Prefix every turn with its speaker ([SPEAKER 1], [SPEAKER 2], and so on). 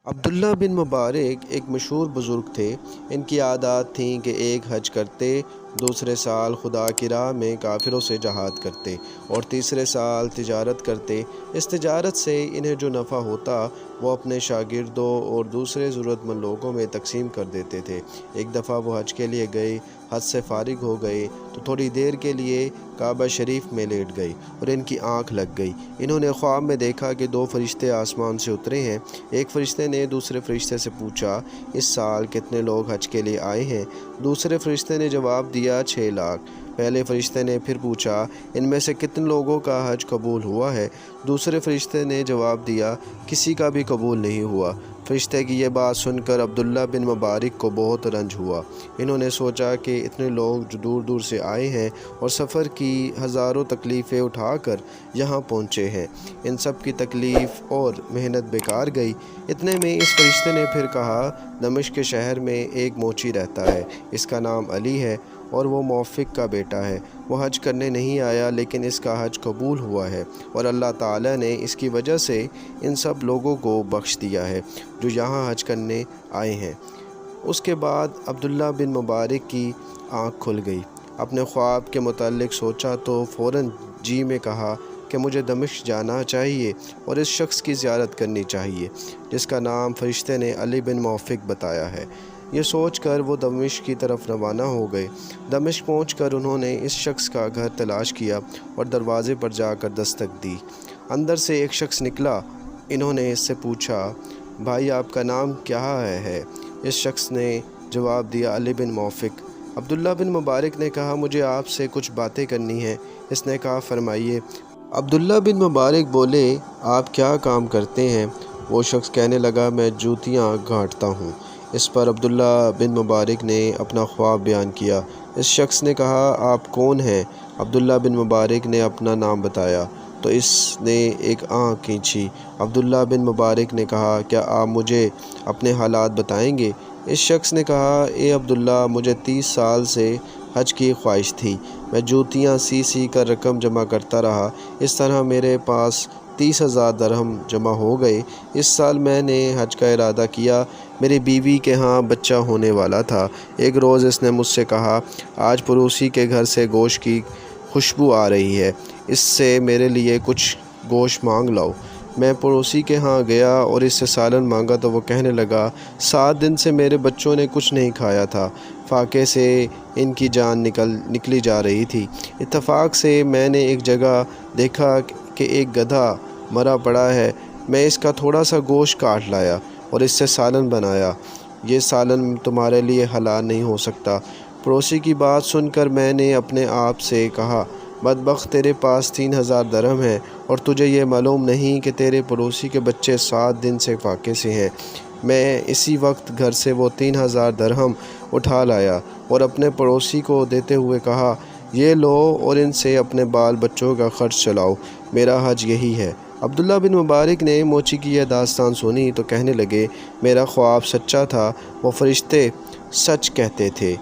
[SPEAKER 1] عبداللہ بن مبارک ایک مشہور بزرگ تھے۔ ان کی عادات تھیں کہ ایک حج کرتے، دوسرے سال خدا کی راہ میں کافروں سے جہاد کرتے اور تیسرے سال تجارت کرتے۔ اس تجارت سے انہیں جو نفع ہوتا وہ اپنے شاگردوں اور دوسرے ضرورت مند لوگوں میں تقسیم کر دیتے تھے۔ ایک دفعہ وہ حج کے لیے گئے، حج سے فارغ ہو گئے تو تھوڑی دیر کے لیے کعبہ شریف میں لیٹ گئی اور ان کی آنکھ لگ گئی۔ انہوں نے خواب میں دیکھا کہ دو فرشتے آسمان سے اترے ہیں۔ ایک فرشتے نے دوسرے فرشتے سے پوچھا، اس سال کتنے لوگ حج کے لیے آئے ہیں؟ دوسرے فرشتے نے جواب دیا، 6 لاکھ۔ پہلے فرشتے نے پھر پوچھا، ان میں سے کتنے لوگوں کا حج قبول ہوا ہے؟ دوسرے فرشتے نے جواب دیا، کسی کا بھی قبول نہیں ہوا۔ فرشتے کی یہ بات سن کر عبداللہ بن مبارک کو بہت رنج ہوا۔ انہوں نے سوچا کہ اتنے لوگ جو دور دور سے آئے ہیں اور سفر کی ہزاروں تکلیفیں اٹھا کر یہاں پہنچے ہیں، ان سب کی تکلیف اور محنت بیکار گئی۔ اتنے میں اس فرشتے نے پھر کہا، دمشق کے شہر میں ایک موچی رہتا ہے، اس کا نام علی ہے اور وہ موفق کا بیٹا ہے۔ وہ حج کرنے نہیں آیا لیکن اس کا حج قبول ہوا ہے اور اللہ تعالیٰ نے اس کی وجہ سے ان سب لوگوں کو بخش دیا ہے جو یہاں حج کرنے آئے ہیں۔ اس کے بعد عبداللہ بن مبارک کی آنکھ کھل گئی۔ اپنے خواب کے متعلق سوچا تو فوراً جی میں کہا کہ مجھے دمشق جانا چاہیے اور اس شخص کی زیارت کرنی چاہیے جس کا نام فرشتے نے علی بن موفق بتایا ہے۔ یہ سوچ کر وہ دمشق کی طرف روانہ ہو گئے۔ دمشق پہنچ کر انہوں نے اس شخص کا گھر تلاش کیا اور دروازے پر جا کر دستک دی۔ اندر سے ایک شخص نکلا۔ انہوں نے اس سے پوچھا، بھائی آپ کا نام کیا ہے؟ اس شخص نے جواب دیا، علی بن موفق۔ عبداللہ بن مبارک نے کہا، مجھے آپ سے کچھ باتیں کرنی ہیں۔ اس نے کہا، فرمائیے۔ عبداللہ بن مبارک بولے، آپ کیا کام کرتے ہیں؟ وہ شخص کہنے لگا، میں جوتیاں گھاٹتا ہوں۔ اس پر عبداللہ بن مبارک نے اپنا خواب بیان کیا۔ اس شخص نے کہا، آپ کون ہیں؟ عبداللہ بن مبارک نے اپنا نام بتایا تو اس نے ایک آنکھ کھینچی۔ عبداللہ بن مبارک نے کہا، کیا آپ مجھے اپنے حالات بتائیں گے؟ اس شخص نے کہا، اے عبداللہ، مجھے 30 سال سے حج کی خواہش تھی۔ میں جوتیاں سی کر رقم جمع کرتا رہا۔ اس طرح میرے پاس 30,000 درہم جمع ہو گئے۔ اس سال میں نے حج کا ارادہ کیا۔ میری بیوی کے ہاں بچہ ہونے والا تھا۔ ایک روز اس نے مجھ سے کہا، آج پڑوسی کے گھر سے گوشت کی خوشبو آ رہی ہے، اس سے میرے لیے کچھ گوشت مانگ لاؤ۔ میں پڑوسی کے ہاں گیا اور اس سے سالن مانگا تو وہ کہنے لگا، 7 دن سے میرے بچوں نے کچھ نہیں کھایا تھا، فاقے سے ان کی جان نکلی جا رہی تھی۔ اتفاق سے میں نے ایک جگہ دیکھا کہ ایک گدھا مرا پڑا ہے۔ میں اس کا تھوڑا سا گوشت کاٹ لایا اور اس سے سالن بنایا۔ یہ سالن تمہارے لیے حلال نہیں ہو سکتا۔ پڑوسی کی بات سن کر میں نے اپنے آپ سے کہا، بدبخت، تیرے پاس 3,000 درہم ہیں اور تجھے یہ معلوم نہیں کہ تیرے پڑوسی کے بچے 7 دن سے فاقے سے ہیں۔ میں اسی وقت گھر سے وہ 3,000 درہم اٹھا لایا اور اپنے پڑوسی کو دیتے ہوئے کہا، یہ لو اور ان سے اپنے بال بچوں کا خرچ چلاؤ، میرا حج یہی ہے۔ عبداللہ بن مبارک نے موچی کی یہ داستان سنی تو کہنے لگے، میرا خواب سچا تھا، وہ فرشتے سچ کہتے تھے۔